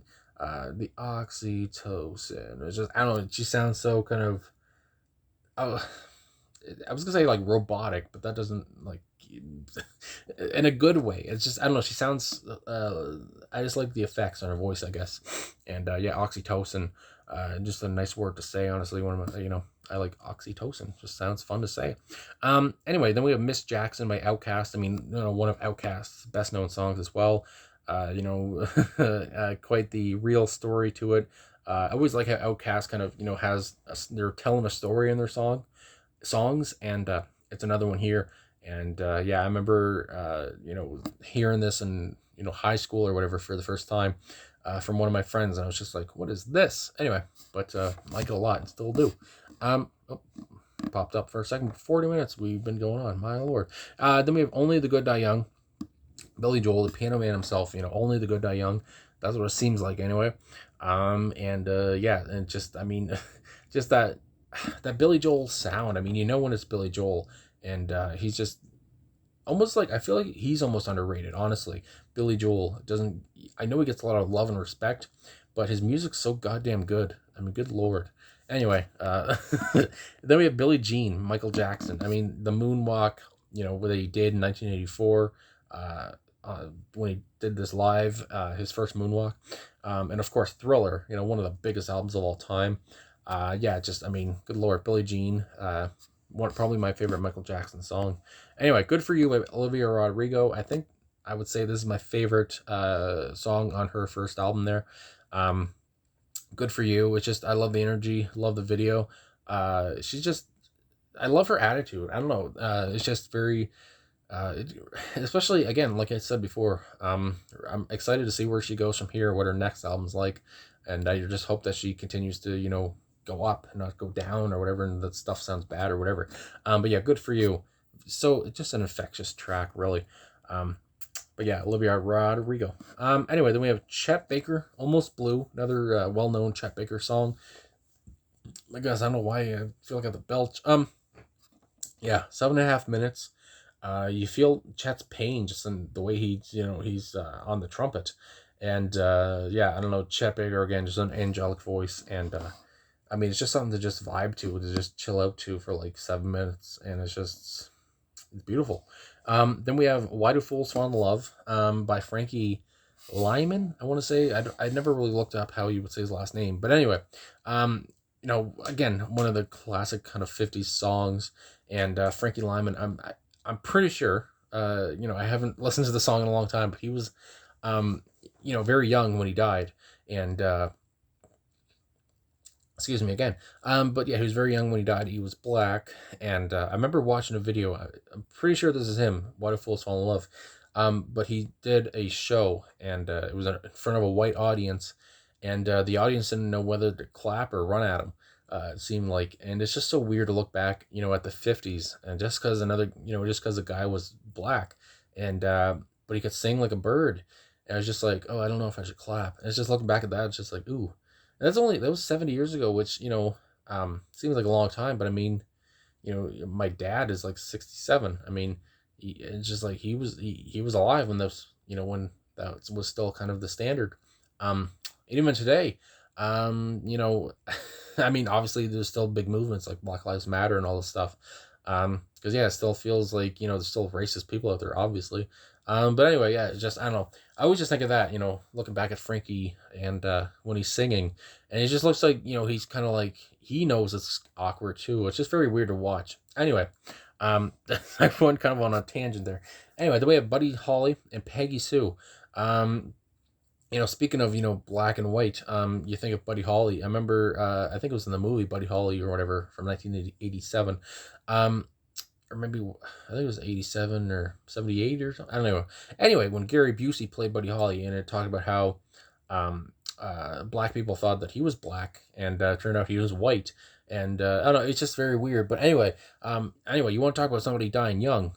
the oxytocin. It's just I don't know. She sounds so kind of. Oh, I was gonna say like robotic, but that doesn't like in a good way. It's just I don't know. She sounds. I just like the effects on her voice, I guess. And yeah, oxytocin. Just a nice word to say. Honestly, one of my I like oxytocin. Just sounds fun to say. Anyway, then we have Miss Jackson by Outcast. I mean, one of Outcast's best known songs as well. Quite the real story to it. I always like how Outcast kind of has they're telling a story in their songs, and it's another one here. And yeah, I remember hearing this in high school or whatever for the first time from one of my friends, and I was just like, what is this? Anyway, but like it a lot and still do. Oh, popped up for a second. 40 minutes we've been going on, my lord. Then we have Only the Good Die Young. Billy Joel, the piano man himself, Only the Good Die Young. That's what it seems like anyway. And yeah, and just I mean just that Billy Joel sound. I mean, when it's Billy Joel, and he's just almost like I feel like he's almost underrated, honestly. Billy Joel doesn't. I know he gets a lot of love and respect, but his music's so goddamn good. I mean, good lord. Anyway, then we have Billie Jean, Michael Jackson. I mean, the moonwalk, what he did in 1984, when he did this live, his first moonwalk, and of course Thriller, one of the biggest albums of all time. Yeah, just I mean, good lord, Billie Jean, probably my favorite Michael Jackson song. Anyway, Good for You by Olivia Rodrigo. I think I would say this is my favorite song on her first album there. Good for You. It's just I love the energy, love the video. She's just I love her attitude. I don't know. It's just very especially again, like I said before, I'm excited to see where she goes from here, what her next album's like, and I just hope that she continues to go up and not go down or whatever, and that stuff sounds bad or whatever. But yeah, Good for You. So it's just an infectious track, really. But yeah, Olivia Rodrigo. Anyway, then we have Chet Baker, Almost Blue, another well-known Chet Baker song. I guess I don't know why I feel like I have the belch. Yeah, 7.5 minutes. You feel Chet's pain just in the way he's on the trumpet, and yeah, I don't know, Chet Baker again, just an angelic voice, and I mean it's just something to just vibe to just chill out to for like 7 minutes, and it's beautiful. Then we have Why Do Fools Fall in Love by Frankie Lyman. I want to say I never really looked up how you would say his last name, but anyway, again, one of the classic kind of 50s songs, and Frankie Lyman. I'm pretty sure. I haven't listened to the song in a long time, but he was, very young when he died, and excuse me again. But yeah, he was very young when he died. He was black, and I remember watching a video. I'm pretty sure this is him. Why Do Fools Fall in Love? But he did a show, and it was in front of a white audience, and the audience didn't know whether to clap or run at him. It seemed like, and it's just so weird to look back, at the 50s, and just because the guy was black, and but he could sing like a bird, and I was just like, oh, I don't know if I should clap. And it's just looking back at that, it's just like, ooh, and that was 70 years ago, which seems like a long time, but I mean, my dad is like 67. I mean, it's just like he was alive when when that was still kind of the standard. And even today, I mean, obviously there's still big movements like Black Lives Matter and all this stuff. Because yeah, it still feels like, there's still racist people out there, obviously. But anyway, yeah, it's just, I don't know. I always just think of that, looking back at Frankie and when he's singing, and it just looks like, he's kind of like, he knows it's awkward too. It's just very weird to watch. Anyway, I went kind of on a tangent there. Anyway, then we have Buddy Holly and Peggy Sue. Speaking of, black and white, you think of Buddy Holly. I remember, I think it was in the movie Buddy Holly or whatever from 1987. Or maybe, I think it was 87 or 78 or something. I don't know. Anyway, when Gary Busey played Buddy Holly, and it talked about how black people thought that he was black, and turned out he was white. And I don't know, it's just very weird. But anyway, you want to talk about somebody dying young?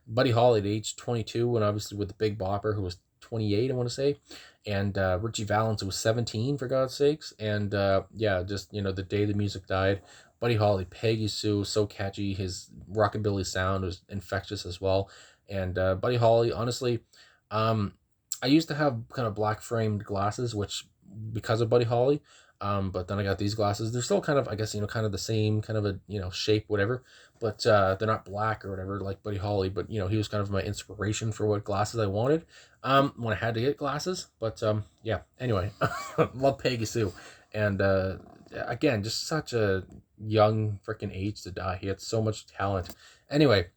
Buddy Holly at age 22, and obviously with the Big Bopper, who was 28, I want to say, and Richie Valens, who was 17, for God's sakes. And yeah, just the day the music died Buddy Holly, Peggy Sue, so catchy. His rockabilly sound was infectious as well. And Buddy Holly, honestly, um, I used to have kind of black framed glasses, which because of Buddy Holly. But then I got these glasses. They're still kind of, I guess, kind of the same kind of a, shape, whatever. But they're not black or whatever like Buddy Holly. But he was kind of my inspiration for what glasses I wanted. When I had to get glasses. But yeah. Anyway, love Peggy Sue, and again, just such a young freaking age to die. He had so much talent. Anyway,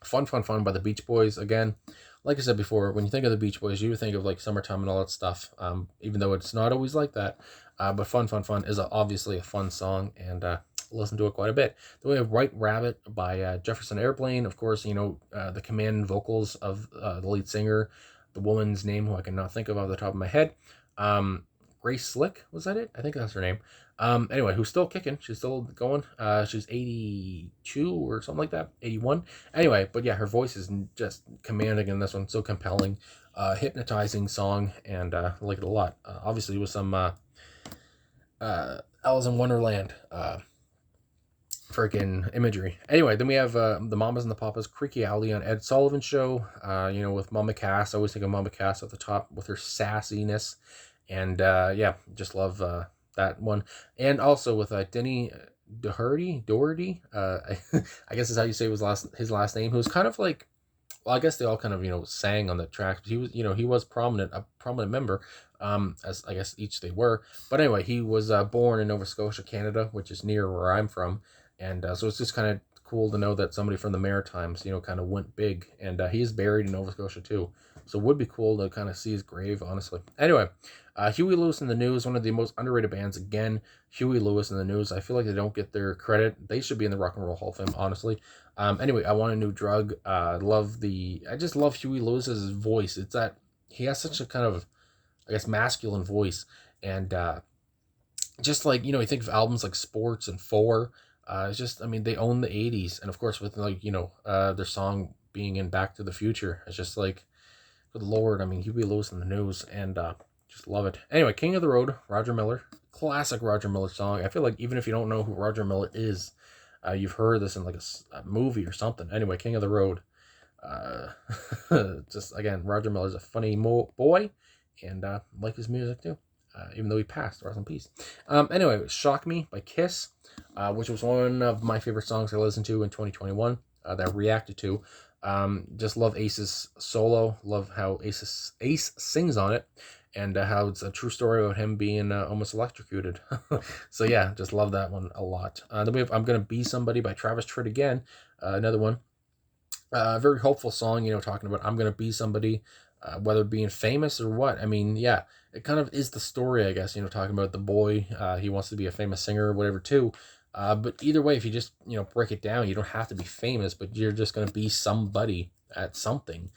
fun by the Beach Boys again. Like I said before, when you think of the Beach Boys, you think of like summertime and all that stuff. Even though it's not always like that, but fun is obviously a fun song, and listen to it quite a bit. Then we have White Rabbit by Jefferson Airplane. Of course, the command vocals of the lead singer, the woman's name who I cannot think of off the top of my head. Grace Slick, was that it? I think that's her name. Anyway, who's still kicking. She's still going. She's 82 or something like that. 81. Anyway, but yeah, her voice is just commanding in this one. So compelling. Hypnotizing song, and I like it a lot. Obviously with some Alice in Wonderland freaking imagery. Anyway, then we have the Mamas and the Papas, Creaky Alley on Ed Sullivan Show. With Mama Cass. I always think of Mama Cass at the top with her sassiness. And yeah, just love that one. And also with Denny Doherty, I guess is how you say his last name, who's kind of like, well, I guess they all kind of, sang on the tracks. But he was, he was a prominent member, as I guess each they were. But anyway, he was born in Nova Scotia, Canada, which is near where I'm from. And so it's just kind of cool to know that somebody from the Maritimes, kind of went big. And he is buried in Nova Scotia too. So it would be cool to kind of see his grave, honestly. Anyway, Huey Lewis and the News, one of the most underrated bands. Again, Huey Lewis and the News. I feel like they don't get their credit. They should be in the Rock and Roll Hall of Fame, honestly. Anyway, I Want a New Drug. I just love Huey Lewis's voice. It's that he has such a kind of, I guess, masculine voice. And just like, you think of albums like Sports and Four. It's just, they own the 80s. And of course, with like, their song being in Back to the Future. It's just like, good Lord, Huey Lewis and the News, and just love it. Anyway, King of the Road, Roger Miller. Classic Roger Miller song. I feel like even if you don't know who Roger Miller is, you've heard this in like a movie or something. Anyway, King of the Road. Just, again, Roger Miller's a funny boy, and like his music too. Even though he passed, rest in peace. Anyway, Shock Me by Kiss, which was one of my favorite songs I listened to in 2021, that I reacted to. Just love Ace's solo, love how Ace sings on it, and how it's a true story about him being almost electrocuted. So yeah, just love that one a lot. Then we have I'm Gonna Be Somebody by Travis Tritt again, another one. Very hopeful song, talking about I'm gonna be somebody, whether being famous or what. Yeah, it kind of is the story, I guess, talking about the boy, he wants to be a famous singer or whatever too. But either way, if you just, break it down, you don't have to be famous, but you're just going to be somebody at something.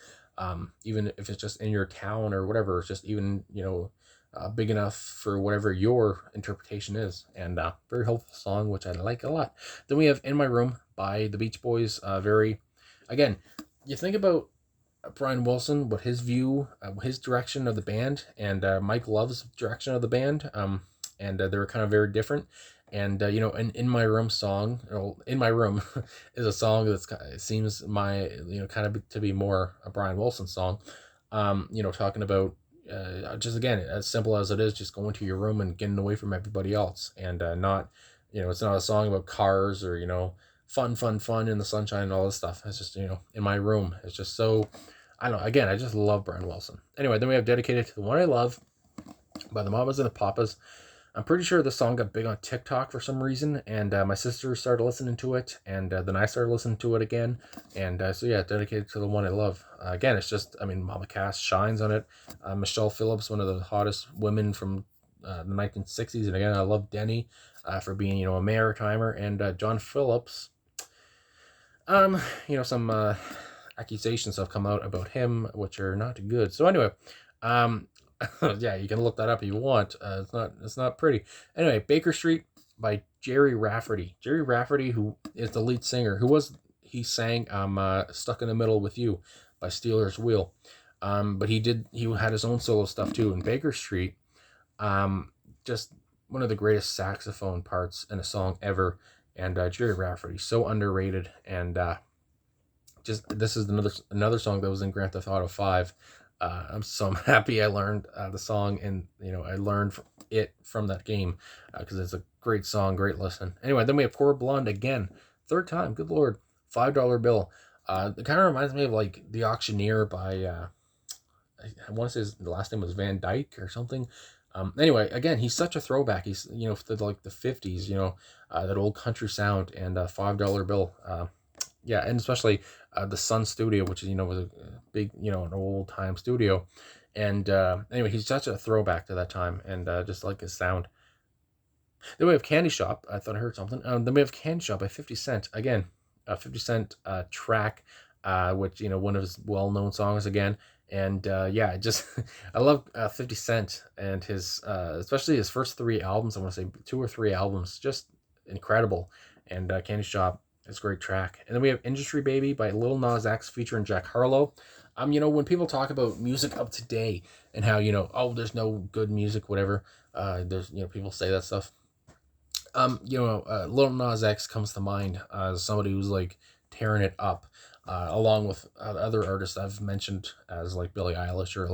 Even if it's just in your town or whatever, it's just even, big enough for whatever your interpretation is. And very hopeful song, which I like a lot. Then we have In My Room by the Beach Boys. Again, you think about Brian Wilson, what his view, his direction of the band, and Mike Love's direction of the band. And they were kind of very different. And, an In My Room song, In My Room is a song that's, it seems kind of to be more a Brian Wilson song, talking about, just again, as simple as it is, just going to your room and getting away from everybody else. And not, it's not a song about cars or, fun in the sunshine and all this stuff. It's just, In My Room. It's just so, I don't know, again, I just love Brian Wilson. Anyway, then we have Dedicated to the One I Love by the Mamas and the Papas. I'm pretty sure the song got big on TikTok for some reason, and my sister started listening to it, and then I started listening to it again, and so yeah, Dedicated to the One I Love. Again, it's just, Mama Cass shines on it. Michelle Phillips, one of the hottest women from the 1960s, and again, I love Denny for being, a maritimer, and John Phillips. Some accusations have come out about him, which are not good. So anyway, yeah, you can look that up if you want. It's not pretty. Anyway, Baker Street by Jerry Rafferty. Jerry Rafferty, who is the lead singer, he sang Stuck in the Middle with You by Steelers Wheel. But he had his own solo stuff too. And Baker Street, just one of the greatest saxophone parts in a song ever. And Jerry Rafferty, so underrated. And just this is another song that was in Grand Theft Auto 5. I'm happy I learned the song, and I learned it from that game, because it's a great song, great listen. Anyway, then we have Poor Blonde again, third time. Good lord, $5 bill. It kind of reminds me of like The Auctioneer by I want to say the last name was Van Dyke or something. Anyway, again, he's such a throwback. He's for like the 50s, that old country sound, and $5 bill. Yeah, and especially the Sun Studio, which was a big, an old time studio. And anyway, he's such a throwback to that time, and just like his sound. Then we have Candy Shop. I thought I heard something. Then we have Candy Shop by 50 Cent. Again, a 50 Cent track, which, one of his well-known songs again. And yeah, just I love 50 Cent and his, especially his first three albums. I want to say 2 or 3 albums, just incredible. And Candy Shop is a great track. And then we have Industry Baby by Lil Nas X featuring Jack Harlow. When people talk about music of today and how, oh, there's no good music, whatever, there's, people say that stuff. Lil Nas X comes to mind as somebody who's like tearing it up, along with other artists I've mentioned as like Billie Eilish or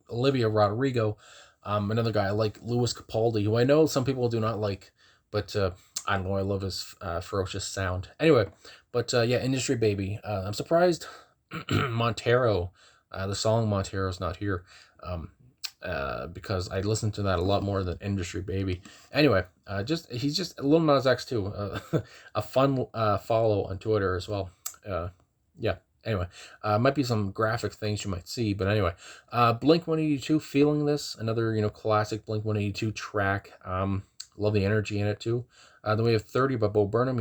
Olivia Rodrigo. Another guy like Louis Capaldi, who I know some people do not like, but I don't know, I love his ferocious sound. Anyway, but yeah, Industry Baby. I'm surprised Montero, the song Montero's not here. Because I listened to that a lot more than Industry Baby. Anyway, he's just a Lil Nas X too. A fun follow on Twitter as well. Yeah. Anyway, might be some graphic things you might see, but anyway, Blink 182, Feeling This, another classic Blink 182 track. Love the energy in it too. Then we have 30 by Bo Burnham.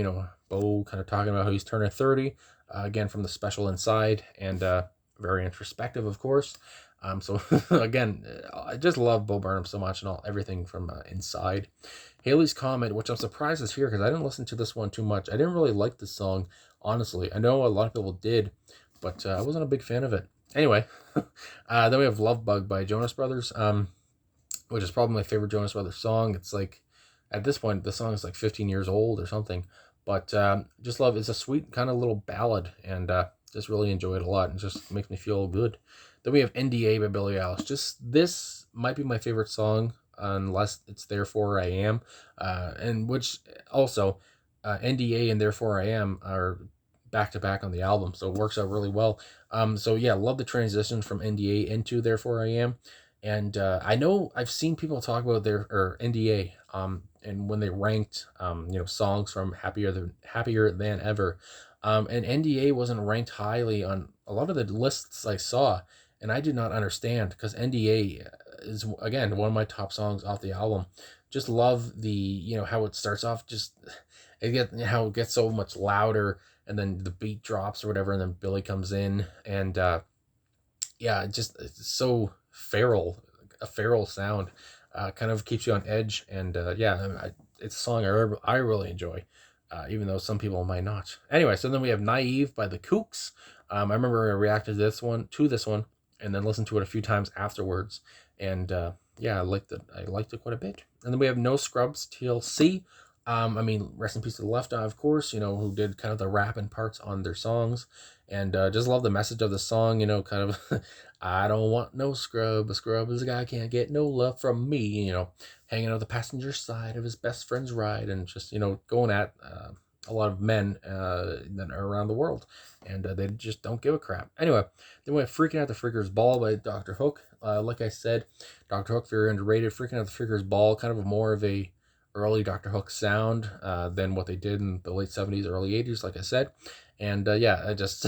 Bo kind of talking about how he's turning 30. Again, from the special Inside, and very introspective, of course. So again, I just love Bo Burnham so much, and everything from Inside. Haley's Comet, which I'm surprised is here because I didn't listen to this one too much. I didn't really like this song, honestly. I know a lot of people did, but I wasn't a big fan of it. Anyway, then we have Love Bug by Jonas Brothers, which is probably my favorite Jonas Brothers song. It's like, at this point, the song is like 15 years old or something. But just love, it's a sweet kind of little ballad, and just really enjoy it a lot, and just makes me feel good. Then we have NDA by Billie Eilish. This might be my favorite song, unless it's Therefore I Am. And which also, NDA and Therefore I Am are back to back on the album, so it works out really well. So yeah, love the transition from NDA into Therefore I Am. And I know I've seen people talk about their NDA, and when they ranked songs from Happier Than Ever, and NDA wasn't ranked highly on a lot of the lists I saw, and I did not understand, because NDA is again one of my top songs off the album. Just love the how it starts off, just how it gets so much louder, and then the beat drops or whatever, and then Billie comes in, and yeah, it's so a feral sound, kind of keeps you on edge, and yeah, it's a song I really enjoy, even though some people might not. Anyway, so then we have Naive by the Kooks. I remember I reacted to this one, and then listened to it a few times afterwards, and yeah, I liked it quite a bit. And then we have No Scrubs TLC. Rest in peace to the Left Eye, of course, who did kind of the rapping parts on their songs, and just love the message of the song, kind of, I don't want no scrub. A scrub is a guy can't get no love from me, hanging on the passenger side of his best friend's ride, and just, going at a lot of men that are around the world, and they just don't give a crap. Anyway, then we have Freaking Out the Freaker's Ball by Dr. Hook. Like I said, Dr. Hook, very underrated. Freaking Out the Freaker's Ball, kind of more of a early Dr. Hook sound than what they did in the late 70s, early 80s, like I said. And yeah, I just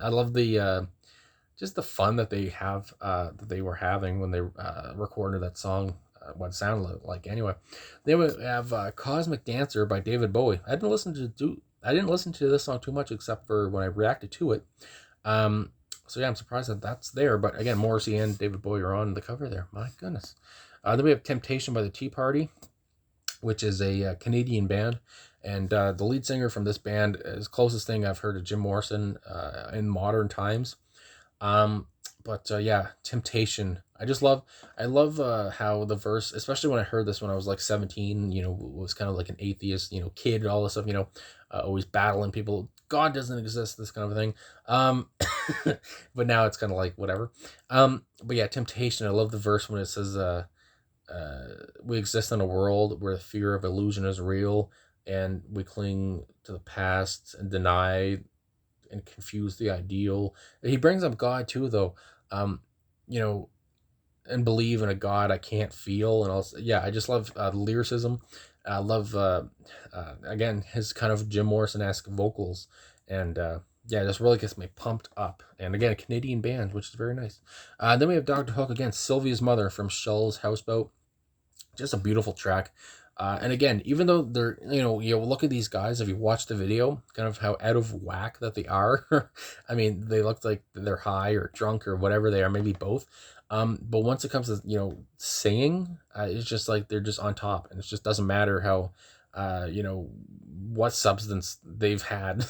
I love the just the fun that they have that they were having when they recorded that song, what it sounded like. Anyway, then we have Cosmic Dancer by David Bowie. I didn't listen to this song too much, except for when I reacted to it. So yeah, I'm surprised that that's there. But again, Morrissey and David Bowie are on the cover there. My goodness. Then we have Temptation by the Tea Party, which is a Canadian band, and the lead singer from this band is the closest thing I've heard of Jim Morrison in modern times. But yeah, Temptation, I love how the verse, especially when I heard this when I was like 17, was kind of like an atheist, kid, all this stuff, always battling people. God doesn't exist, this kind of thing. But now it's kind of like whatever. But yeah, temptation. I love the verse when it says, we exist in a world where the fear of illusion is real, and we cling to the past and deny and confuse the ideal. He brings up God too, though. You know, and believe in a God I can't feel, and also, yeah, I just love the lyricism. I love again his kind of Jim Morrison-esque vocals, and yeah, this really gets me pumped up. And again, a Canadian band, which is very nice. Then we have Dr. Hook again, Sylvia's Mother from Shell's Houseboat. Just a beautiful track. And again, even though they're, you look at these guys, if you watch the video, kind of how out of whack that they are. I mean, they look like they're high or drunk or whatever they are, maybe both. But once it comes to, singing, it's just like they're just on top. And it just doesn't matter how, what substance they've had.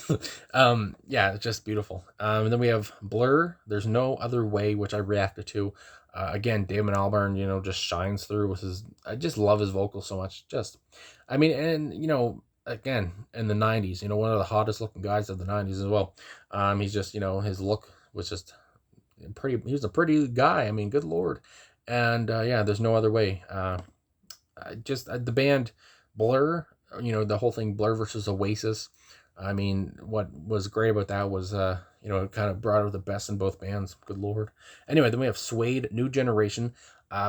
Yeah, it's just beautiful. And then we have Blur, There's No Other Way, which I reacted to. Again, Damon Albarn, just shines through with his. I just love his vocals so much. I mean, and again, in the '90s, one of the hottest looking guys of the '90s as well. He's just, his look was just pretty. He was a pretty guy. I mean, good lord. And yeah, There's No Other Way. The band Blur. The whole thing, Blur versus Oasis. I mean, what was great about that was, it kind of brought out the best in both bands. Good lord. Anyway, then we have Suede, New Generation,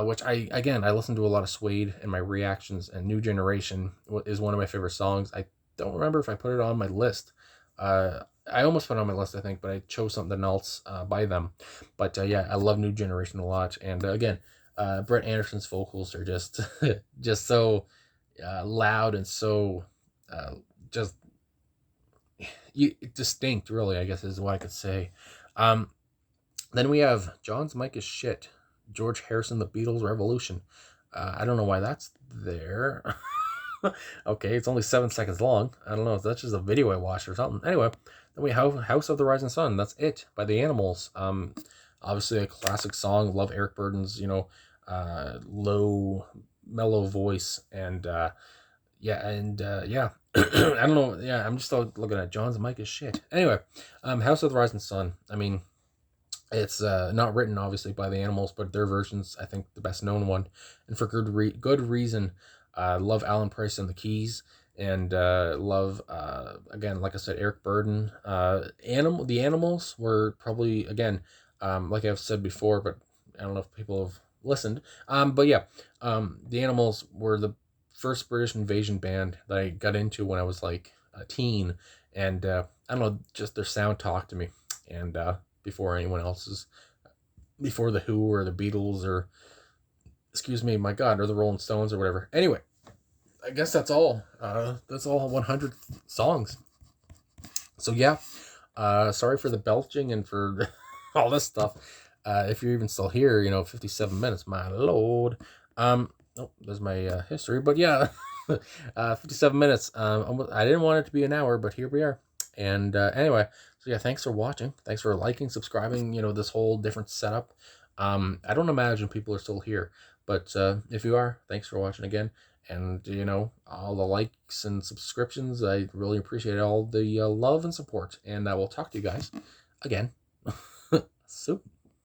which I listen to a lot of Suede in my reactions, and New Generation is one of my favorite songs. I don't remember if I put it on my list. I almost put it on my list, I think, but I chose something else by them. But yeah, I love New Generation a lot. And again, Brett Anderson's vocals are just, just so loud and so just distinct, really, I guess is what I could say. Then we have John's Mic is Shit, George Harrison, The Beatles, Revolution. I don't know why that's there. Okay, it's only 7 seconds long. I don't know if that's just a video I watched or something. Anyway, then we have House of the Rising Sun. That's It by the Animals. Obviously a classic song. Love Eric Burdon's, low, mellow voice. And yeah, I don't know. Yeah, I'm just still looking at John's Mic is Shit. Anyway, House of the Rising Sun. I mean, it's not written obviously by the Animals, but their version's, I think, the best known one, and for good reason. Love Alan Price and the keys, and love again, like I said, Eric Burdon. The Animals were probably, again, like I've said before, but I don't know if people have listened. But yeah, the Animals were the first British invasion band that I got into when I was like a teen, and I don't know, just their sound talked to me, and before anyone else's, before the Who or the Beatles or, excuse me, my God, or the Rolling Stones or whatever. Anyway, I guess that's all. That's all 100 songs. So yeah, sorry for the belching and for all this stuff. If you're even still here, 57 minutes, my lord. Oh, there's my history, but yeah, 57 minutes. I didn't want it to be an hour, but here we are. And anyway, so yeah, thanks for watching. Thanks for liking, subscribing, this whole different setup. I don't imagine people are still here, but if you are, thanks for watching again. And, all the likes and subscriptions, I really appreciate all the love and support. And I will talk to you guys again soon.